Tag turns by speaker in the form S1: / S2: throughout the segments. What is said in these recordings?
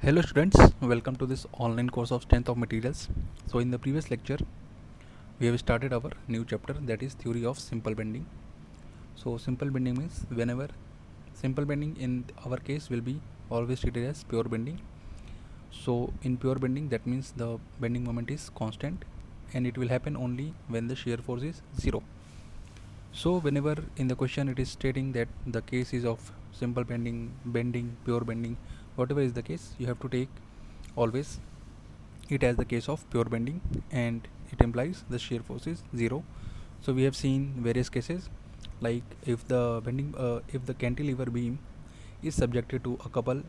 S1: Hello students, welcome to this online course of Strength of Materials. So in the previous lecture, we have started our new chapter, that is theory of simple bending. So simple bending means whenever simple bending in our case will be always treated as pure bending. So in pure bending, that means the bending moment is constant and it will happen only when the shear force is 0. So whenever in the question it is stating that the case is of simple bending, pure bending, whatever is the case, you have to take always it as the case of pure bending and it implies the shear force is 0. So we have seen various cases, like if the cantilever beam is subjected to a couple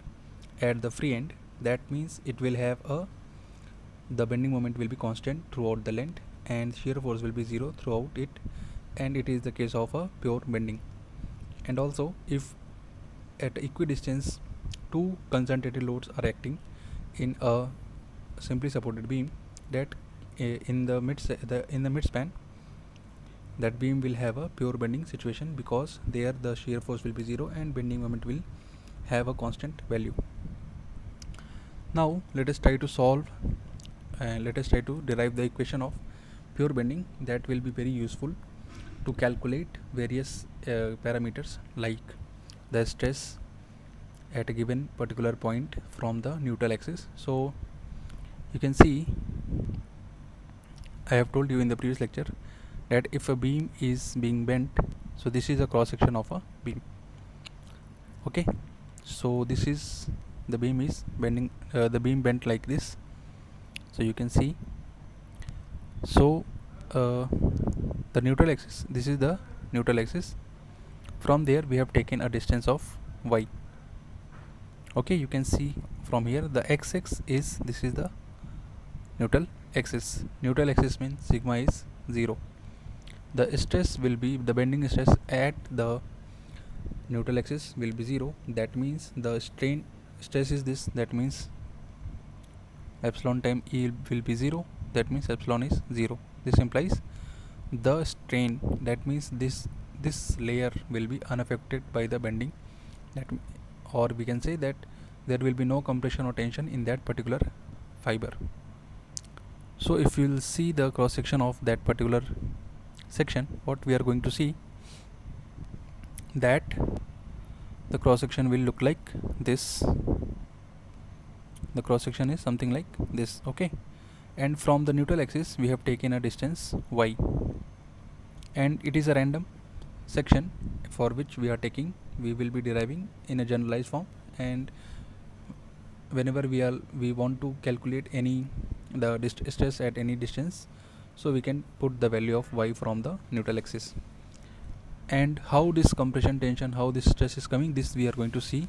S1: at the free end, that means it will have the bending moment will be constant throughout the length and shear force will be 0 throughout it, and it is the case of a pure bending. And also, if at equidistance two concentrated loads are acting in a simply supported beam, that in the mid span, that beam will have a pure bending situation, because there the shear force will be 0 and bending moment will have a constant value. Now let us try to solve and let us try to derive the equation of pure bending. That will be very useful to calculate various parameters like the stress at a given particular point from the neutral axis. So you can see, I have told you in the previous lecture that if a beam is being bent, so this is a cross section of a beam. Okay, so this is the beam is bending, the beam bent like this. So you can see, so the neutral axis, this is the neutral axis. From there we have taken a distance of y. Okay, you can see from here the x-axis is, this is the neutral axis. Neutral axis means sigma is 0. The stress will be, the bending stress at the neutral axis will be 0. That means the strain stress is this, that means epsilon time E will be 0. That means epsilon is 0. This implies the strain, that means this layer will be unaffected by the bending, that or we can say that there will be no compression or tension in that particular fiber. So if you will see the cross section of that particular section, what we are going to see, that the cross section will look like this. The cross section is something like this. Okay, and from the neutral axis we have taken a distance y, and it is a random section for which we will be deriving in a generalized form. And whenever we want to calculate any stress at any distance, so we can put the value of y from the neutral axis. And how this compression, tension, how this stress is coming, this we are going to see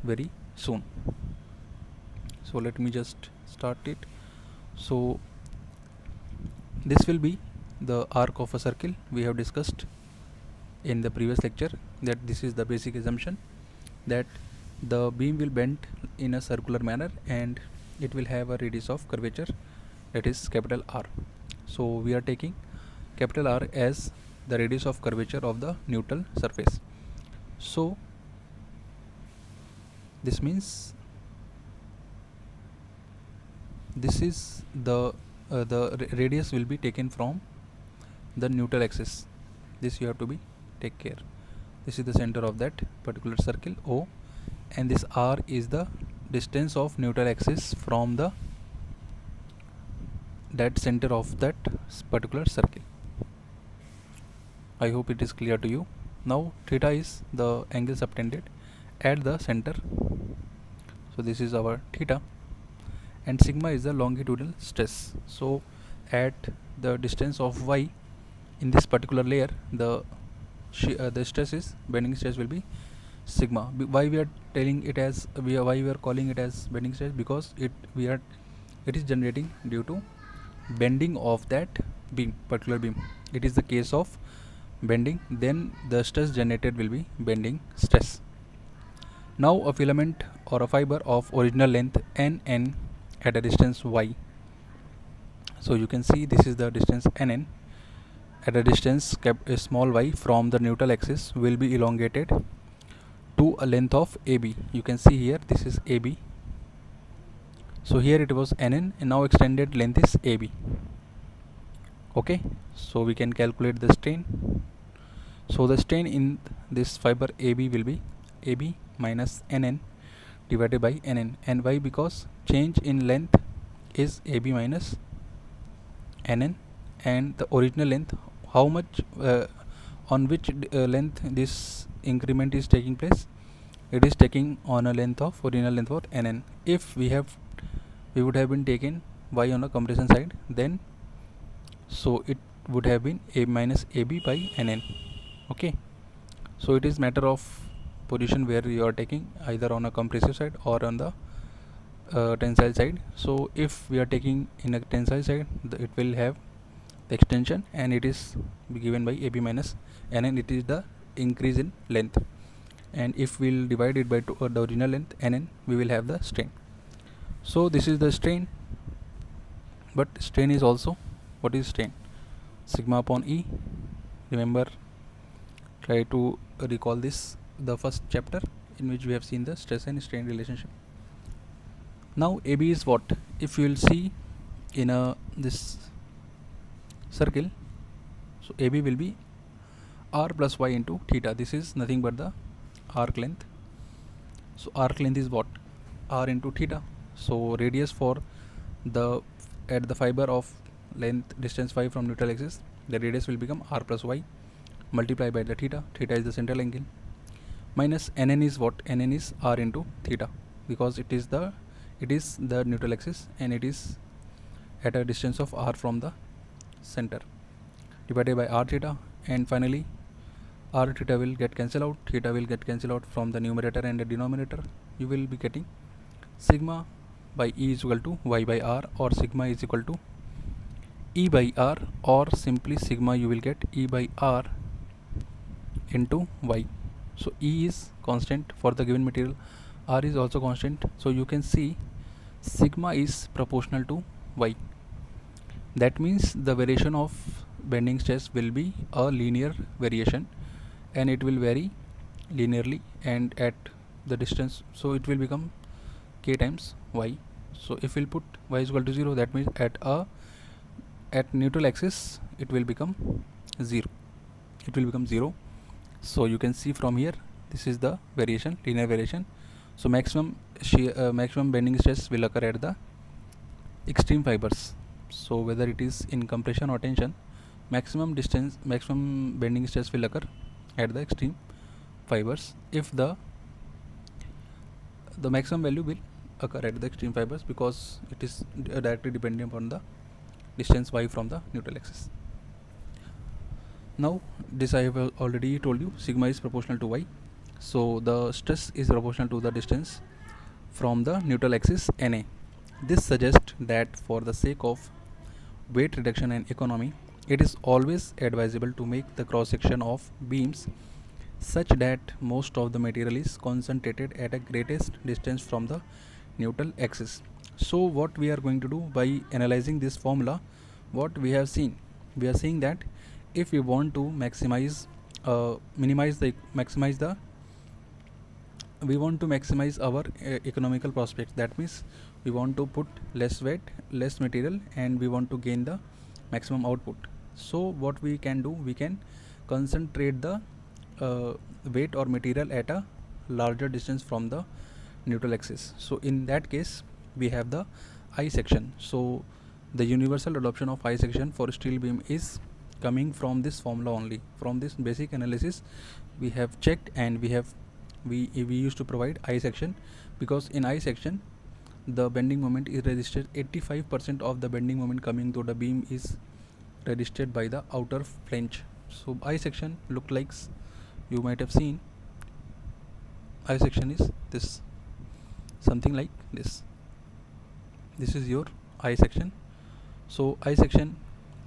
S1: very soon. So let me just start it. So this will be the arc of a circle. We have discussed in the previous lecture that this is the basic assumption, that the beam will bend in a circular manner and it will have a radius of curvature, that is capital R. So we are taking capital R as the radius of curvature of the neutral surface. So this means this is the radius will be taken from the neutral axis. This you have to be take care. This is the center of that particular circle O, and this R is the distance of neutral axis from that center of that particular circle. I hope it is clear to you. Now theta is the angle subtended at the center. So this is our theta, and sigma is the longitudinal stress. So at the distance of y in this particular layer, the stress is, bending stress will be sigma. Why we are telling it as why we are calling it as bending stress? Because it is generating due to bending of that particular beam. It is the case of bending, then the stress generated will be bending stress. Now a filament or a fiber of original length nn at a distance y. So you can see this is the distance nn at a distance small y from the neutral axis will be elongated to a length of AB. You can see here, this is AB, So here it was NN, and now extended length is AB. Okay, so we can calculate the strain. So the strain in this fiber AB will be AB minus NN divided by NN. And why? Because change in length is AB minus NN, and the original length, how much on which length this increment is taking place, it is taking on a length of original length of NN. If we would have been taken Y on the compression side, then so it would have been A minus AB by NN. Okay, so it is matter of position where you are taking, either on a compressive side or on the tensile side. So if we are taking in a tensile side, it will have the extension, and it is given by AB minus NN. It is the increase in length, and if we'll divide it by the original length NN, we will have the strain. So this is the strain, but strain is also, what is strain? Sigma upon E. Remember, try to recall this, the first chapter in which we have seen the stress and strain relationship. Now AB is what? If you will see in this circle, so AB will be R plus Y into theta. This is nothing but the arc length. So arc length is what? R into theta. So radius for the at the fiber of length distance phi from neutral axis, the radius will become R plus Y multiplied by the theta. Theta is the central angle. Minus NN is what? NN is R into theta, because it is the neutral axis, and it is at a distance of R from the center, divided by R theta. And finally R theta will get cancelled out, theta will get cancelled out from the numerator and the denominator. You will be getting sigma by E is equal to Y by R, or sigma is equal to E by R, or simply sigma you will get E by R into Y. So E is constant for the given material, R is also constant, so you can see sigma is proportional to Y. That means the variation of bending stress will be a linear variation, and it will vary linearly and at the distance, so it will become K times Y. So if we'll put Y is equal to 0, that means at neutral axis it will become 0. So you can see from here, this is the variation, linear variation. So maximum bending stress will occur at the extreme fibers. So whether it is in compression or tension, maximum bending stress will occur at the extreme fibers, if the maximum value will occur at the extreme fibers, because it is directly dependent on the distance Y from the neutral axis. Now this I have already told you, sigma is proportional to Y, so the stress is proportional to the distance from the neutral axis NA. This suggests that for the sake of weight reduction and economy, it is always advisable to make the cross section of beams such that most of the material is concentrated at a greatest distance from the neutral axis. So what we are going to do by analyzing this formula, what we have seen, we are seeing that if we want to maximize our economical prospects, that means we want to put less weight, less material, and we want to gain the maximum output. So what we can do, we can concentrate the weight or material at a larger distance from the neutral axis. So in that case, we have the I section. So the universal adoption of I section for steel beam is coming from this formula only. From this basic analysis we have checked, and we used to provide I section, because in I section the bending moment is registered, 85% of the bending moment coming to the beam is registered by the outer flange. So I section look like, you might have seen, I section is this, something like this. This is your I section. So I section,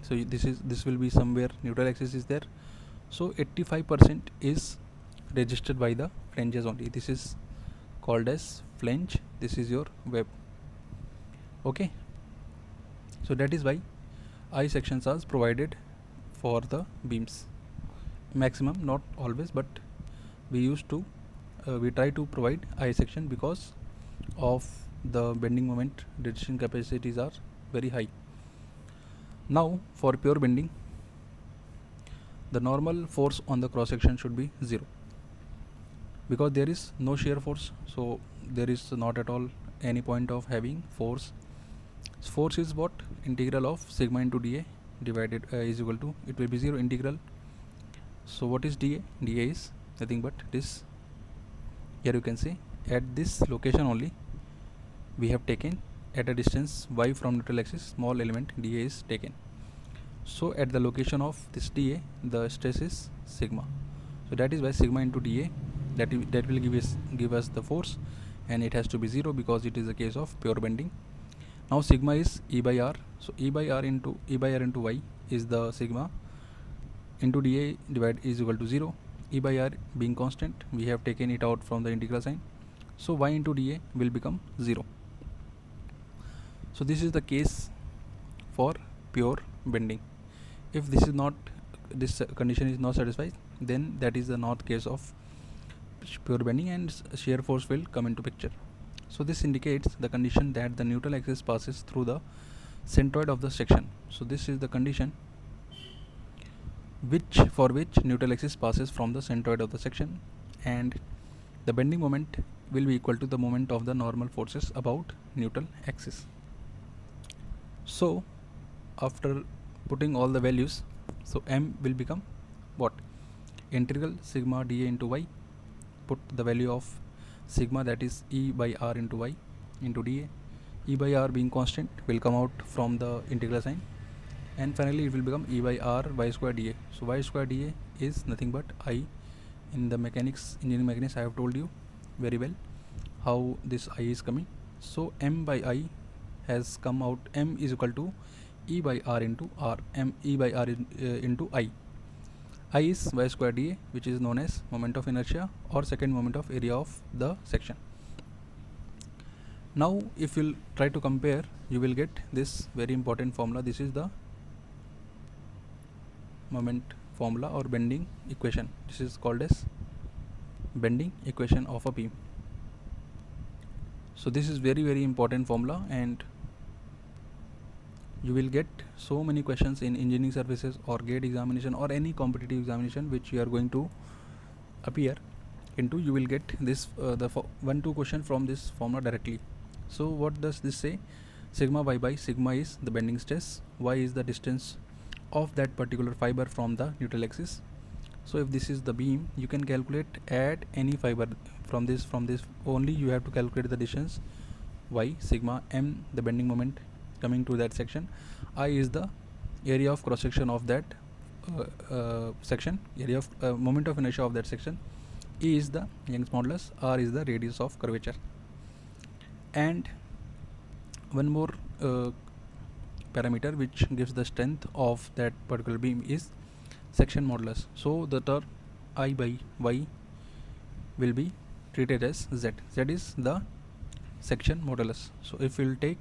S1: so this will be somewhere neutral axis is there, so 85% is registered by the flanges only. This is called as flange, this is your web. Okay, so that is why I sections are provided for the beams, maximum, not always, but we used to we try to provide I section because of the bending moment resistance capacities are very high. Now for pure bending, the normal force on the cross section should be 0 because there is no shear force, so there is not at all any point of having force. Force is what? Integral of sigma into dA divided is equal to, it will be 0 integral. So what is dA? dA is nothing but this. Here you can see at this location only we have taken at a distance y from neutral axis small element dA is taken. So at the location of this dA the stress is sigma. So that is why sigma into dA that will give us the force, and it has to be 0 because it is a case of pure bending. Now sigma is E by R. So E by R into y is the sigma into dA divided is equal to 0. E by R being constant, we have taken it out from the integral sign. So y into dA will become 0. So this is the case for pure bending. If this condition is not satisfied, then that is the not case of pure bending and shear force will come into picture. So this indicates the condition that the neutral axis passes through the centroid of the section. So this is the condition for which neutral axis passes from the centroid of the section, and the bending moment will be equal to the moment of the normal forces about neutral axis. So after putting all the values, so m will become what? Integral sigma dA into y. Put the value of sigma, that is E by R into y into dA. E by R being constant will come out from the integral sign, and finally it will become E by R y square dA. So y square dA is nothing but I. In the engineering mechanics, I have told you very well how this I is coming. So m by I has come out, m is equal to E by R into R. E by R into I. I is y square dA, which is known as moment of inertia or second moment of area of the section. Now if you'll try to compare, you will get this very important formula. This is the moment formula or bending equation. This is called as bending equation of a beam. So this is very important formula, and you will get so many questions in engineering services or GATE examination or any competitive examination which you are going to appear into. You will get this 1-2 question from this formula directly. So what does this say? Sigma y by sigma is the bending stress, y is the distance of that particular fiber from the neutral axis. So if this is the beam, you can calculate at any fiber from this only. You have to calculate the distance y, sigma, m the bending moment coming to that section, I is the area of cross section of that section, area of moment of inertia of that section, E is the Young's modulus, R is the radius of curvature. And one more parameter which gives the strength of that particular beam is section modulus. So the term I by y will be treated as Z. Z is the section modulus. So if you will take,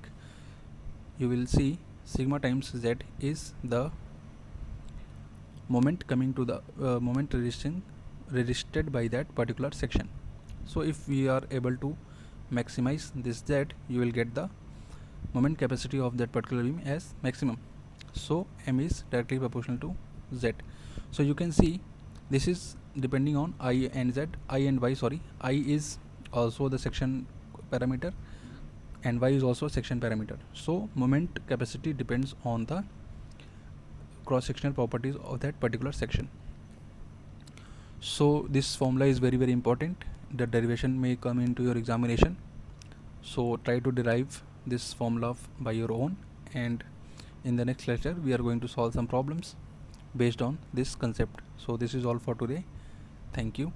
S1: you will see sigma times Z is the moment coming to the moment resisted by that particular section. So if we are able to maximize this Z, you will get the moment capacity of that particular beam as maximum. So m is directly proportional to Z. So you can see this is depending on I and y. Sorry, I is also the section parameter and y is also a section parameter. So moment capacity depends on the cross sectional properties of that particular section. So this formula is very important. The derivation may come into your examination, so try to derive this formula by your own, and in the next lecture we are going to solve some problems based on this concept. So this is all for today. Thank you.